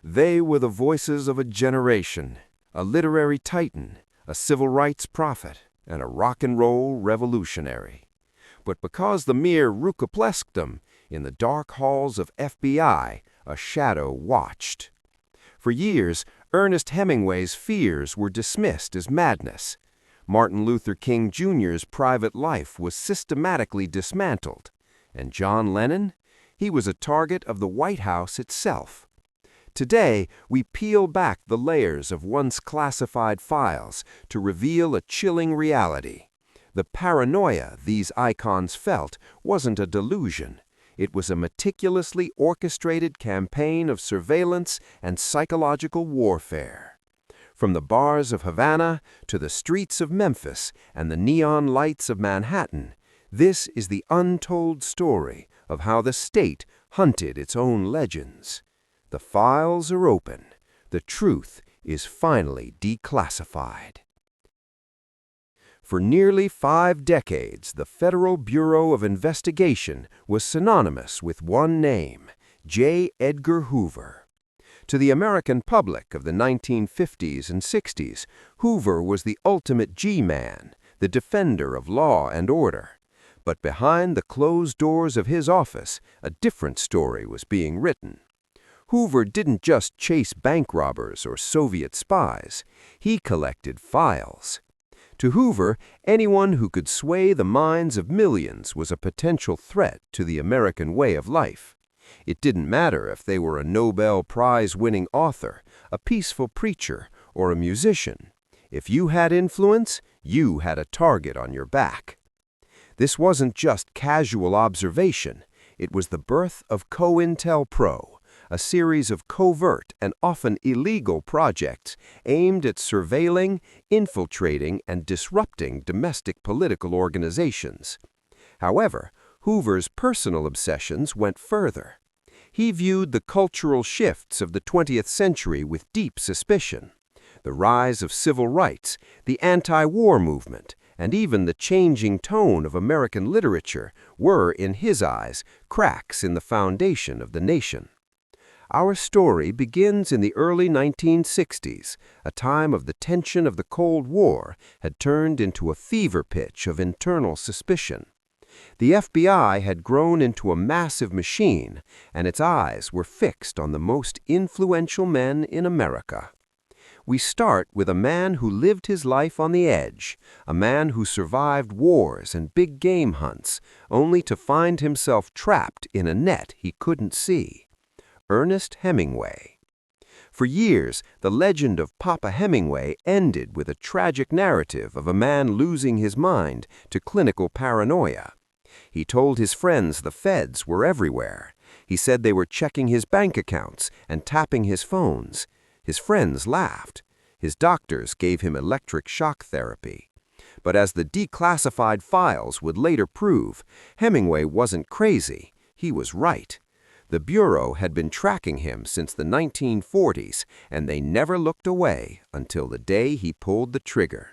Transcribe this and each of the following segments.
They were the voices of a generation, a literary titan, a civil rights prophet, and a rock and roll revolutionary. But because the mere rukaplesk in the dark halls of FBI, a shadow watched. For years, Ernest Hemingway's fears were dismissed as madness. Martin Luther King Jr.'s private life was systematically dismantled. And John Lennon? He was a target of the White House itself. Today, we peel back the layers of once classified files to reveal a chilling reality. The paranoia these icons felt wasn't a delusion. It was a meticulously orchestrated campaign of surveillance and psychological warfare. From the bars of Havana to the streets of Memphis and the neon lights of Manhattan, this is the untold story of how the state hunted its own legends. The files are open. The truth is finally declassified. For nearly 5 decades, the Federal Bureau of Investigation was synonymous with one name, J. Edgar Hoover. To the American public of the 1950s and 60s, Hoover was the ultimate G-man, the defender of law and order. But behind the closed doors of his office, a different story was being written. Hoover didn't just chase bank robbers or Soviet spies. He collected files. To Hoover, anyone who could sway the minds of millions was a potential threat to the American way of life. It didn't matter if they were a Nobel Prize-winning author, a peaceful preacher, or a musician. If you had influence, you had a target on your back. This wasn't just casual observation. It was the birth of COINTELPRO, a series of covert and often illegal projects aimed at surveilling, infiltrating, and disrupting domestic political organizations. However, Hoover's personal obsessions went further. He viewed the cultural shifts of the 20th century with deep suspicion. The rise of civil rights, the anti-war movement, and even the changing tone of American literature were, in his eyes, cracks in the foundation of the nation. Our story begins in the early 1960s, a time of the tension of the Cold War had turned into a fever pitch of internal suspicion. The FBI had grown into a massive machine, and its eyes were fixed on the most influential men in America. We start with a man who lived his life on the edge, a man who survived wars and big game hunts, only to find himself trapped in a net he couldn't see. Ernest Hemingway. For years, the legend of Papa Hemingway ended with a tragic narrative of a man losing his mind to clinical paranoia. He told his friends the feds were everywhere. He said they were checking his bank accounts and tapping his phones. His friends laughed. His doctors gave him electric shock therapy. But as the declassified files would later prove, Hemingway wasn't crazy. He was right. The Bureau had been tracking him since the 1940s, and they never looked away until the day he pulled the trigger.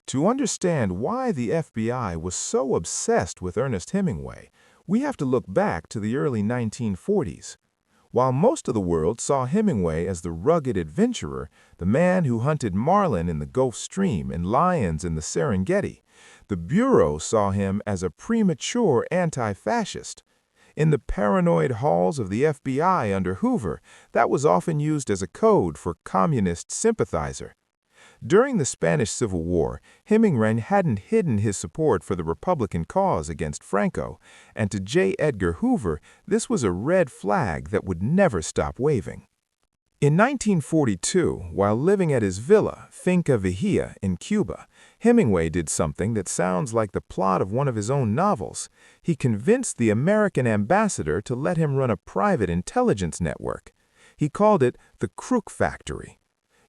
To understand why the FBI was so obsessed with Ernest Hemingway, we have to look back to the early 1940s. While most of the world saw Hemingway as the rugged adventurer, the man who hunted marlin in the Gulf Stream and lions in the Serengeti, the Bureau saw him as a premature anti-fascist. In the paranoid halls of the FBI under Hoover, that was often used as a code for communist sympathizer. During the Spanish Civil War, Hemingway hadn't hidden his support for the Republican cause against Franco, and to J. Edgar Hoover, this was a red flag that would never stop waving. In 1942, while living at his villa, Finca Vigía, in Cuba, Hemingway did something that sounds like the plot of one of his own novels. He convinced the American ambassador to let him run a private intelligence network. He called it the Crook Factory.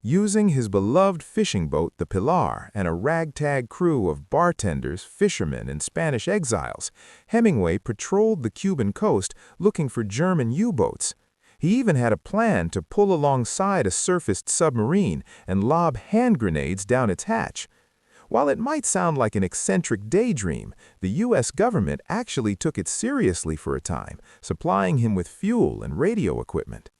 Using his beloved fishing boat, the Pilar, and a ragtag crew of bartenders, fishermen, and Spanish exiles, Hemingway patrolled the Cuban coast looking for German U-boats. He even had a plan to pull alongside a surfaced submarine and lob hand grenades down its hatch. While it might sound like an eccentric daydream, the U.S. government actually took it seriously for a time, supplying him with fuel and radio equipment.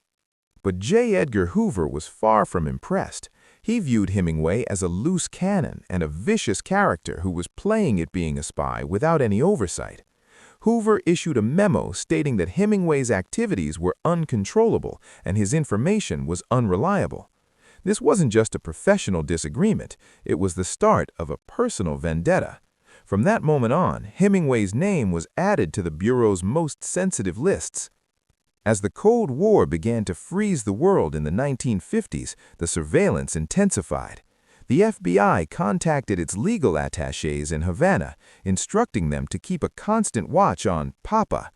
But J. Edgar Hoover was far from impressed. He viewed Hemingway as a loose cannon and a vicious character who was playing at being a spy without any oversight. Hoover issued a memo stating that Hemingway's activities were uncontrollable and his information was unreliable. This wasn't just a professional disagreement, it was the start of a personal vendetta. From that moment on, Hemingway's name was added to the Bureau's most sensitive lists. As the Cold War began to freeze the world in the 1950s, the surveillance intensified. The FBI contacted its legal attachés in Havana, instructing them to keep a constant watch on Papa.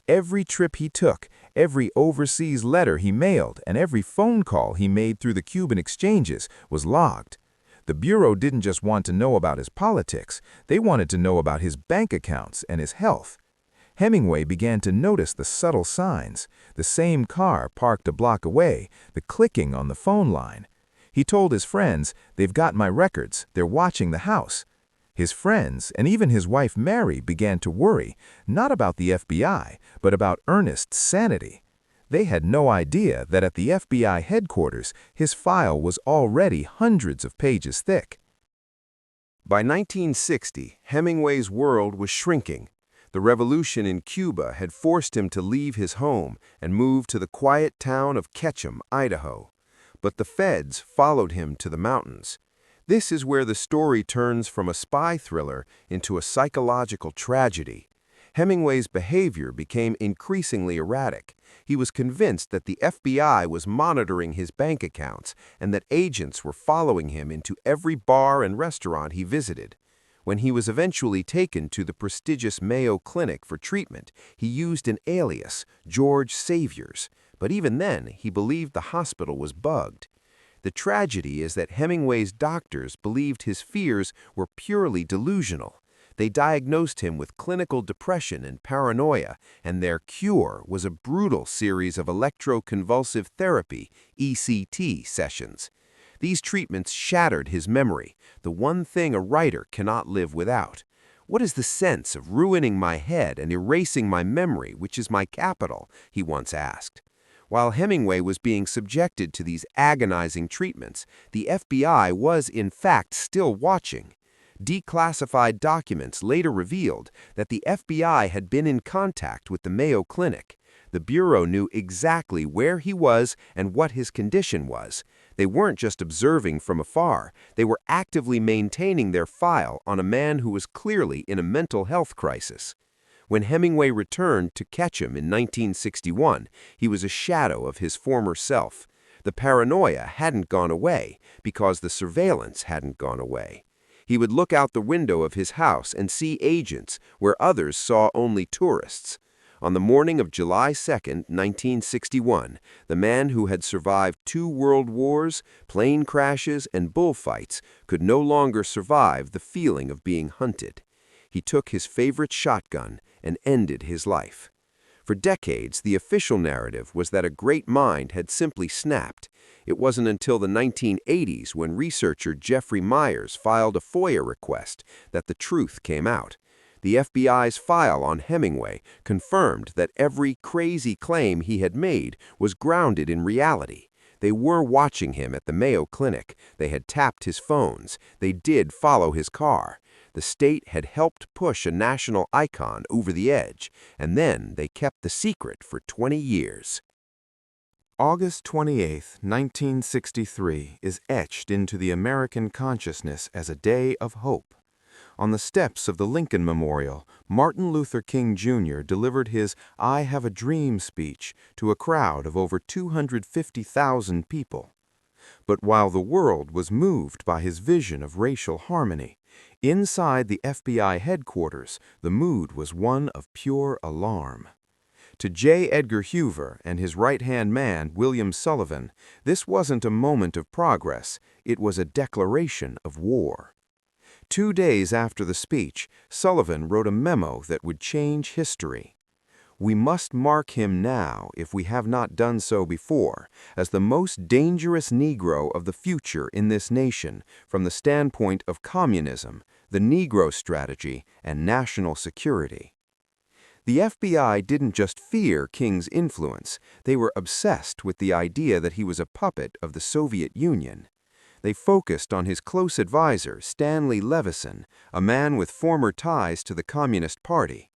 Every trip he took, every overseas letter he mailed, and every phone call he made through the Cuban exchanges was logged. The Bureau didn't just want to know about his politics, they wanted to know about his bank accounts and his health. Hemingway began to notice the subtle signs, the same car parked a block away, the clicking on the phone line. He told his friends, "They've got my records, they're watching the house." His friends, and even his wife Mary, began to worry, not about the FBI, but about Ernest's sanity. They had no idea that at the FBI headquarters, his file was already hundreds of pages thick. By 1960, Hemingway's world was shrinking. The revolution in Cuba had forced him to leave his home and move to the quiet town of Ketchum, Idaho. But the feds followed him to the mountains. This is where the story turns from a spy thriller into a psychological tragedy. Hemingway's behavior became increasingly erratic. He was convinced that the FBI was monitoring his bank accounts and that agents were following him into every bar and restaurant he visited. When he was eventually taken to the prestigious Mayo Clinic for treatment, he used an alias, George Saviors, but even then he believed the hospital was bugged. The tragedy is that Hemingway's doctors believed his fears were purely delusional. They diagnosed him with clinical depression and paranoia, and their cure was a brutal series of electroconvulsive therapy, ECT, sessions. These treatments shattered his memory, the one thing a writer cannot live without. "What is the sense of ruining my head and erasing my memory, which is my capital?" he once asked. While Hemingway was being subjected to these agonizing treatments, the FBI was in fact still watching. Declassified documents later revealed that the FBI had been in contact with the Mayo Clinic. The Bureau knew exactly where he was and what his condition was. They weren't just observing from afar, they were actively maintaining their file on a man who was clearly in a mental health crisis. When Hemingway returned to Ketchum in 1961, he was a shadow of his former self. The paranoia hadn't gone away because the surveillance hadn't gone away. He would look out the window of his house and see agents where others saw only tourists. On the morning of July 2, 1961, the man who had survived 2 world wars, plane crashes, and bullfights could no longer survive the feeling of being hunted. He took his favorite shotgun and ended his life. For decades, the official narrative was that a great mind had simply snapped. It wasn't until the 1980s, when researcher Jeffrey Myers filed a FOIA request, that the truth came out. The FBI's file on Hemingway confirmed that every crazy claim he had made was grounded in reality. They were watching him at the Mayo Clinic. They had tapped his phones. They did follow his car. The state had helped push a national icon over the edge, and then they kept the secret for 20 years. August 28, 1963 is etched into the American consciousness as a day of hope. On the steps of the Lincoln Memorial, Martin Luther King Jr. delivered his "I Have a Dream" speech to a crowd of over 250,000 people. But while the world was moved by his vision of racial harmony, inside the FBI headquarters, the mood was one of pure alarm. To J. Edgar Hoover and his right-hand man, William Sullivan, this wasn't a moment of progress, it was a declaration of war. 2 days after the speech, Sullivan wrote a memo that would change history. "We must mark him now, if we have not done so before, as the most dangerous Negro of the future in this nation from the standpoint of communism, the Negro strategy, and national security." The FBI didn't just fear King's influence, they were obsessed with the idea that he was a puppet of the Soviet Union. They focused on his close advisor, Stanley Levison, a man with former ties to the Communist Party.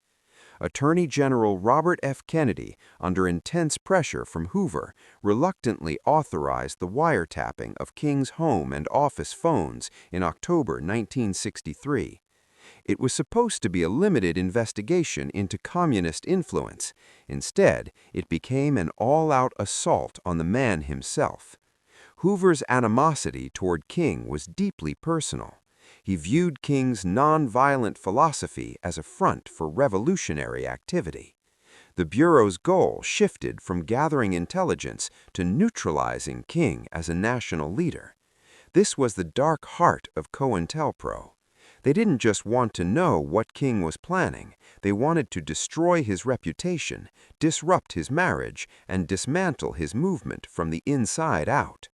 Attorney General Robert F. Kennedy, under intense pressure from Hoover, reluctantly authorized the wiretapping of King's home and office phones in October 1963. It was supposed to be a limited investigation into communist influence. Instead, it became an all-out assault on the man himself. Hoover's animosity toward King was deeply personal. He viewed King's nonviolent philosophy as a front for revolutionary activity. The Bureau's goal shifted from gathering intelligence to neutralizing King as a national leader. This was the dark heart of COINTELPRO. They didn't just want to know what King was planning, they wanted to destroy his reputation, disrupt his marriage, and dismantle his movement from the inside out.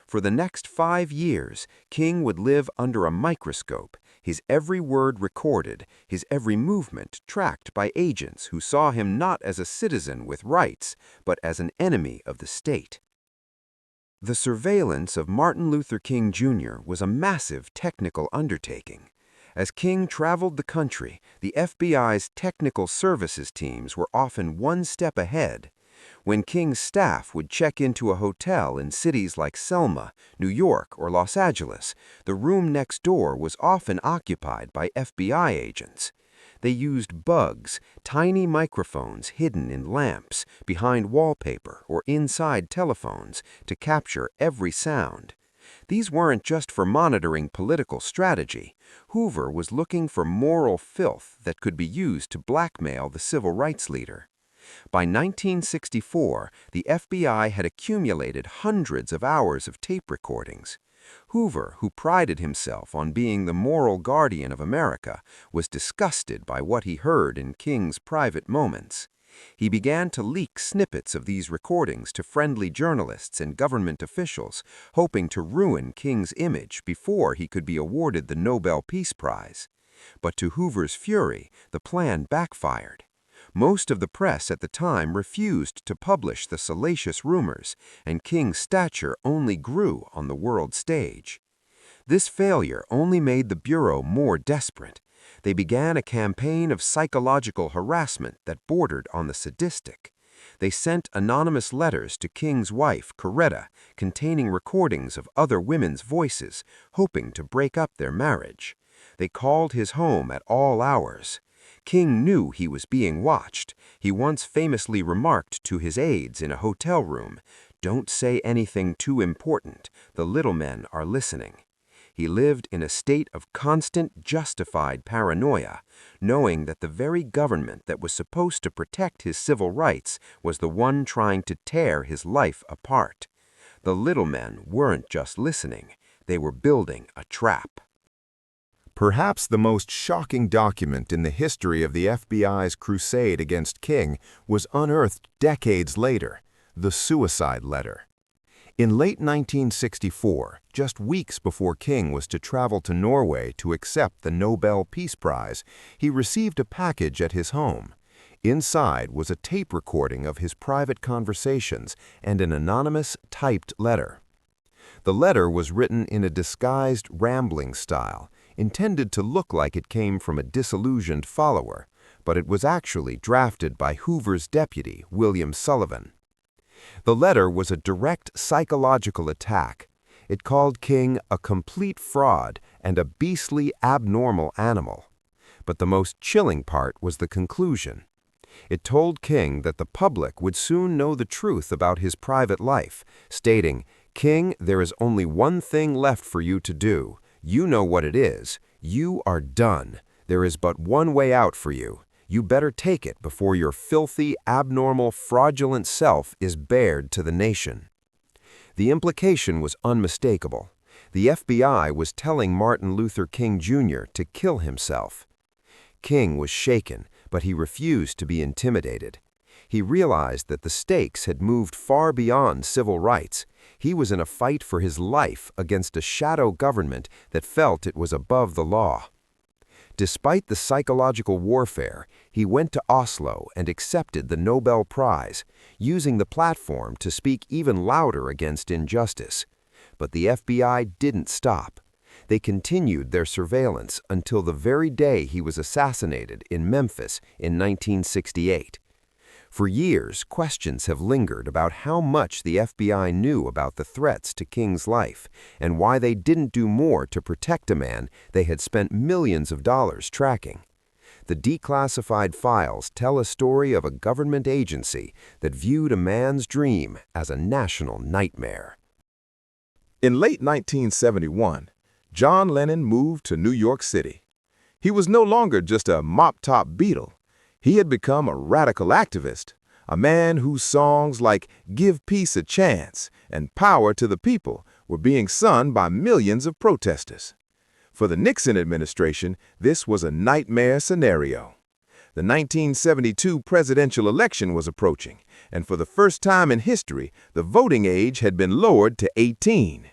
For the next 5 years, King would live under a microscope, his every word recorded, his every movement tracked by agents who saw him not as a citizen with rights, but as an enemy of the state. The surveillance of Martin Luther King Jr. was a massive technical undertaking. As King traveled the country, the FBI's technical services teams were often one step ahead. When King's staff would check into a hotel in cities like Selma, New York, or Los Angeles, the room next door was often occupied by FBI agents. They used bugs, tiny microphones hidden in lamps, behind wallpaper, or inside telephones, to capture every sound. These weren't just for monitoring political strategy. Hoover was looking for moral filth that could be used to blackmail the civil rights leader. By 1964, the FBI had accumulated hundreds of hours of tape recordings. Hoover, who prided himself on being the moral guardian of America, was disgusted by what he heard in King's private moments. He began to leak snippets of these recordings to friendly journalists and government officials, hoping to ruin King's image before he could be awarded the Nobel Peace Prize. But to Hoover's fury, the plan backfired. Most of the press at the time refused to publish the salacious rumors, and King's stature only grew on the world stage. This failure only made the Bureau more desperate. They began a campaign of psychological harassment that bordered on the sadistic. They sent anonymous letters to King's wife, Coretta, containing recordings of other women's voices, hoping to break up their marriage. They called his home at all hours. King knew he was being watched. He once famously remarked to his aides in a hotel room, "Don't say anything too important. The little men are listening." He lived in a state of constant, justified paranoia, knowing that the very government that was supposed to protect his civil rights was the one trying to tear his life apart. The little men weren't just listening, they were building a trap. Perhaps the most shocking document in the history of the FBI's crusade against King was unearthed decades later, the suicide letter. In late 1964, just weeks before King was to travel to Norway to accept the Nobel Peace Prize, he received a package at his home. Inside was a tape recording of his private conversations and an anonymous, typed letter. The letter was written in a disguised, rambling style, intended to look like it came from a disillusioned follower, but it was actually drafted by Hoover's deputy, William Sullivan. The letter was a direct psychological attack. It called King a complete fraud and a beastly, abnormal animal. But the most chilling part was the conclusion. It told King that the public would soon know the truth about his private life, stating, "King, there is only one thing left for you to do. You know what it is. You are done. There is but one way out for you. You better take it before your filthy, abnormal, fraudulent self is bared to the nation." The implication was unmistakable. The FBI was telling Martin Luther King Jr. to kill himself. King was shaken, but he refused to be intimidated. He realized that the stakes had moved far beyond civil rights. He was in a fight for his life against a shadow government that felt it was above the law. Despite the psychological warfare, he went to Oslo and accepted the Nobel Prize, using the platform to speak even louder against injustice. But the FBI didn't stop. They continued their surveillance until the very day he was assassinated in Memphis in 1968. For years, questions have lingered about how much the FBI knew about the threats to King's life and why they didn't do more to protect a man they had spent millions of dollars tracking. The declassified files tell a story of a government agency that viewed a man's dream as a national nightmare. In late 1971, John Lennon moved to New York City. He was no longer just a mop-top Beatle. He had become a radical activist, a man whose songs like Give Peace a Chance and Power to the People were being sung by millions of protesters. For the Nixon administration, this was a nightmare scenario. The 1972 presidential election was approaching, and for the first time in history, the voting age had been lowered to 18.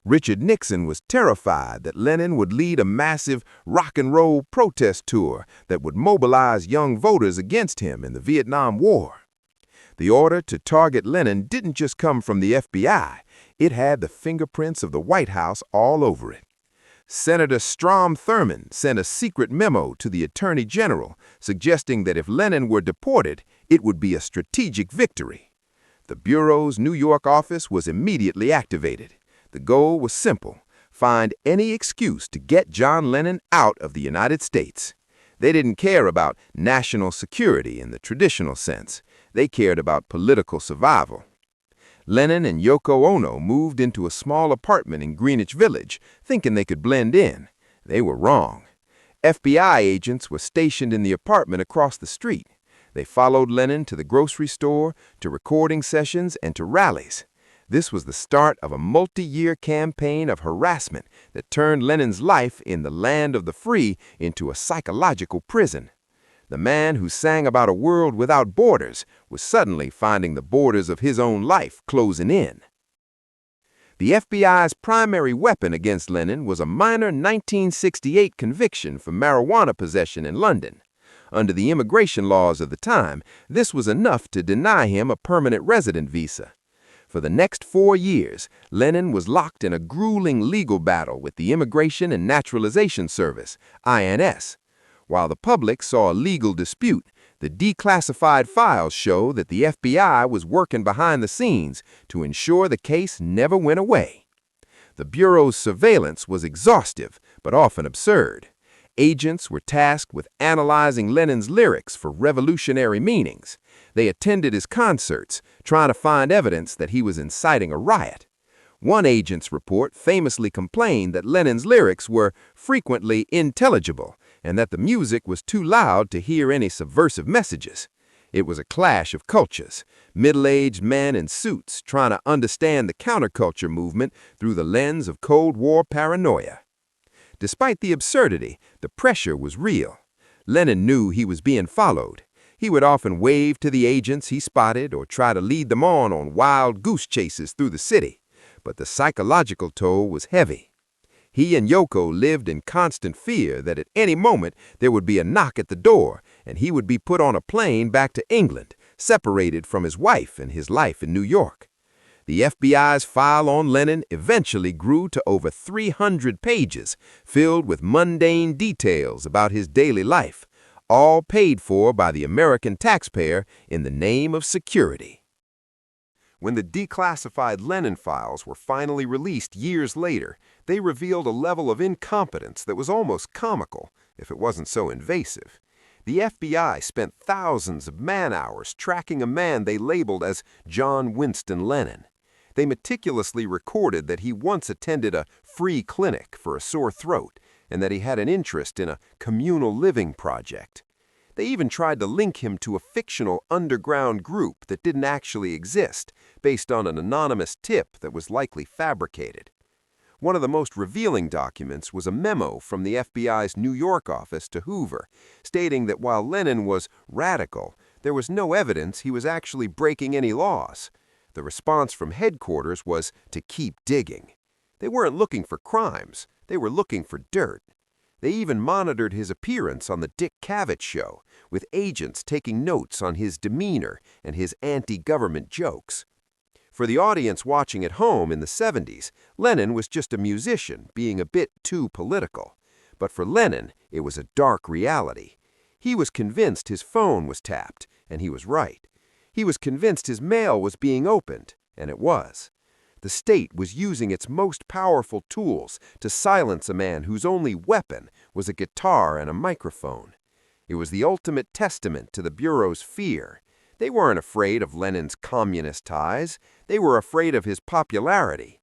Richard Nixon was terrified that Lennon would lead a massive rock and roll protest tour that would mobilize young voters against him in the Vietnam War. The order to target Lennon didn't just come from the FBI, it had the fingerprints of the White House all over it. Senator Strom Thurmond sent a secret memo to the Attorney General suggesting that if Lennon were deported, it would be a strategic victory. The Bureau's New York office was immediately activated. The goal was simple: find any excuse to get John Lennon out of the United States. They didn't care about national security in the traditional sense. They cared about political survival. Lennon and Yoko Ono moved into a small apartment in Greenwich Village, thinking they could blend in. They were wrong. FBI agents were stationed in the apartment across the street. They followed Lennon to the grocery store, to recording sessions, and to rallies. This was the start of a multi-year campaign of harassment that turned Lennon's life in the land of the free into a psychological prison. The man who sang about a world without borders was suddenly finding the borders of his own life closing in. The FBI's primary weapon against Lennon was a minor 1968 conviction for marijuana possession in London. Under the immigration laws of the time, this was enough to deny him a permanent resident visa. For the next 4 years, Lennon was locked in a grueling legal battle with the Immigration and Naturalization Service, INS. While the public saw a legal dispute, the declassified files show that the FBI was working behind the scenes to ensure the case never went away. The Bureau's surveillance was exhaustive, but often absurd. Agents were tasked with analyzing Lennon's lyrics for revolutionary meanings. They attended his concerts, trying to find evidence that he was inciting a riot. One agent's report famously complained that Lennon's lyrics were frequently unintelligible and that the music was too loud to hear any subversive messages. It was a clash of cultures, middle-aged men in suits trying to understand the counterculture movement through the lens of Cold War paranoia. Despite the absurdity, the pressure was real. Lennon knew he was being followed. He would often wave to the agents he spotted or try to lead them on wild goose chases through the city. But the psychological toll was heavy. He and Yoko lived in constant fear that at any moment there would be a knock at the door and he would be put on a plane back to England, separated from his wife and his life in New York. The FBI's file on Lennon eventually grew to over 300 pages, filled with mundane details about his daily life, all paid for by the American taxpayer in the name of security. When the declassified Lennon files were finally released years later, they revealed a level of incompetence that was almost comical, if it wasn't so invasive. The FBI spent thousands of man-hours tracking a man they labeled as John Winston Lennon. They meticulously recorded that he once attended a free clinic for a sore throat and that he had an interest in a communal living project. They even tried to link him to a fictional underground group that didn't actually exist, based on an anonymous tip that was likely fabricated. One of the most revealing documents was a memo from the FBI's New York office to Hoover, stating that while Lennon was radical, there was no evidence he was actually breaking any laws. The response from headquarters was to keep digging. They weren't looking for crimes, they were looking for dirt. They even monitored his appearance on the Dick Cavett show, with agents taking notes on his demeanor and his anti-government jokes. For the audience watching at home in the 70s, Lennon was just a musician being a bit too political. But for Lennon, it was a dark reality. He was convinced his phone was tapped, and he was right. He was convinced his mail was being opened, and it was. The state was using its most powerful tools to silence a man whose only weapon was a guitar and a microphone. It was the ultimate testament to the Bureau's fear. They weren't afraid of Lennon's communist ties. They were afraid of his popularity.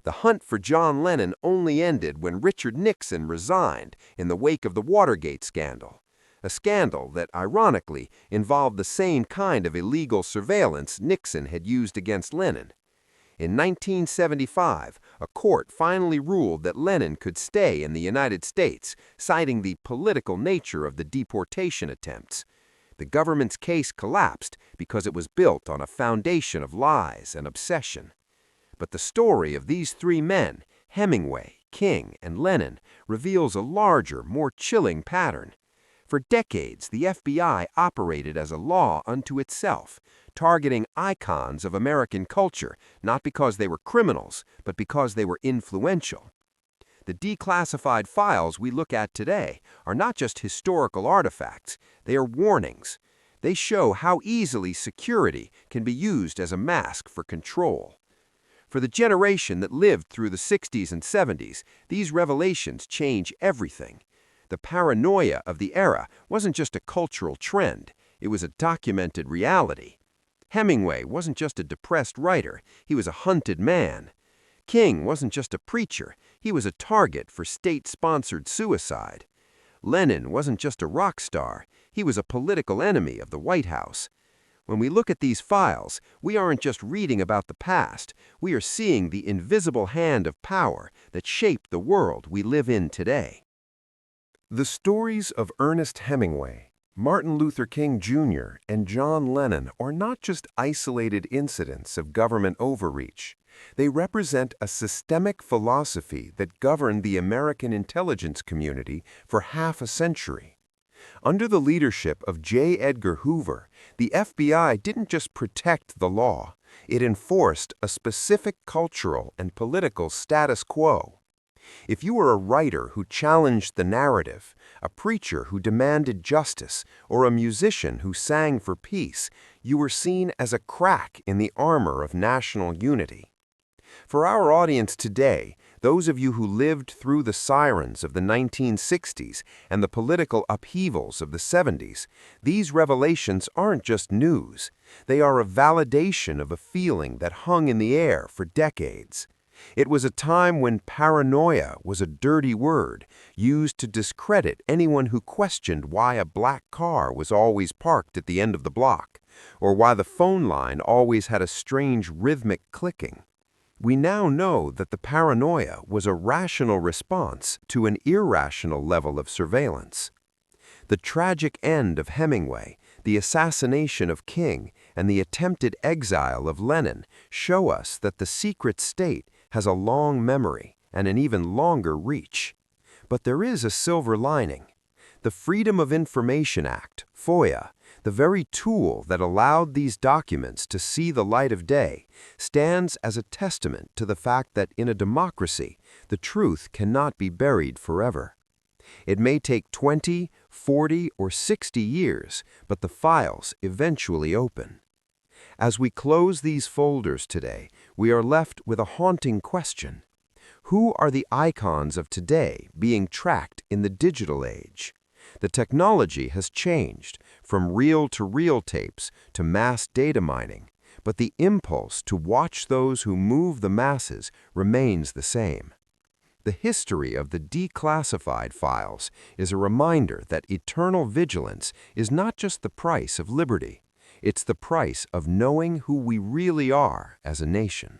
The hunt for John Lennon only ended when Richard Nixon resigned in the wake of the Watergate scandal, a scandal that, ironically, involved the same kind of illegal surveillance Nixon had used against Lennon. In 1975, a court finally ruled that Lennon could stay in the United States, citing the political nature of the deportation attempts. The government's case collapsed because it was built on a foundation of lies and obsession. But the story of these three men, Hemingway, King, and Lennon, reveals a larger, more chilling pattern. For decades, the FBI operated as a law unto itself, targeting icons of American culture, not because they were criminals, but because they were influential. The declassified files we look at today are not just historical artifacts, they are warnings. They show how easily security can be used as a mask for control. For the generation that lived through the 60s and 70s, these revelations change everything. The paranoia of the era wasn't just a cultural trend, it was a documented reality. Hemingway wasn't just a depressed writer, he was a hunted man. King wasn't just a preacher, he was a target for state-sponsored suicide. Lennon wasn't just a rock star, he was a political enemy of the White House. When we look at these files, we aren't just reading about the past, we are seeing the invisible hand of power that shaped the world we live in today. The stories of Ernest Hemingway, Martin Luther King Jr., and John Lennon are not just isolated incidents of government overreach. They represent a systemic philosophy that governed the American intelligence community for half a century. Under the leadership of J. Edgar Hoover, the FBI didn't just protect the law, it enforced a specific cultural and political status quo. If you were a writer who challenged the narrative, a preacher who demanded justice, or a musician who sang for peace, you were seen as a crack in the armor of national unity. For our audience today, those of you who lived through the sirens of the 1960s and the political upheavals of the 70s, these revelations aren't just news. They are a validation of a feeling that hung in the air for decades. It was a time when paranoia was a dirty word, used to discredit anyone who questioned why a black car was always parked at the end of the block, or why the phone line always had a strange rhythmic clicking. We now know that the paranoia was a rational response to an irrational level of surveillance. The tragic end of Hemingway, the assassination of King, and the attempted exile of Lennon show us that the secret state has a long memory and an even longer reach. But there is a silver lining. The Freedom of Information Act, FOIA, the very tool that allowed these documents to see the light of day, stands as a testament to the fact that in a democracy, the truth cannot be buried forever. It may take 20, 40, or 60 years, but the files eventually open. As we close these folders today, we are left with a haunting question. Who are the icons of today being tracked in the digital age? The technology has changed from reel-to-reel tapes to mass data mining, but the impulse to watch those who move the masses remains the same. The history of the declassified files is a reminder that eternal vigilance is not just the price of liberty, it's the price of knowing who we really are as a nation.